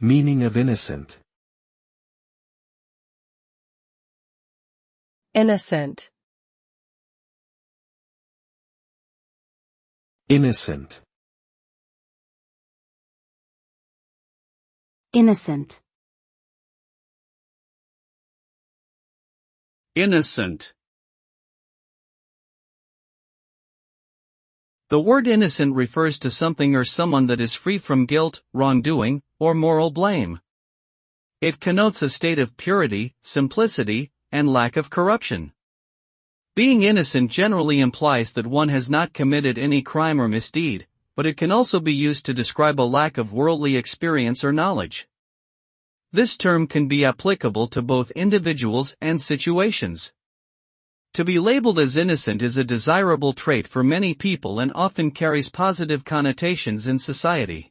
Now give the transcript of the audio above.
Meaning of innocent. Innocent. Innocent. Innocent. Innocent. The word innocent refers to something or someone that is free from guilt, wrongdoing, or moral blame. It connotes a state of purity, simplicity, and lack of corruption. Being innocent generally implies that one has not committed any crime or misdeed, but it can also be used to describe a lack of worldly experience or knowledge. This term can be applicable to both individuals and situations. To be labeled as innocent is a desirable trait for many people and often carries positive connotations in society.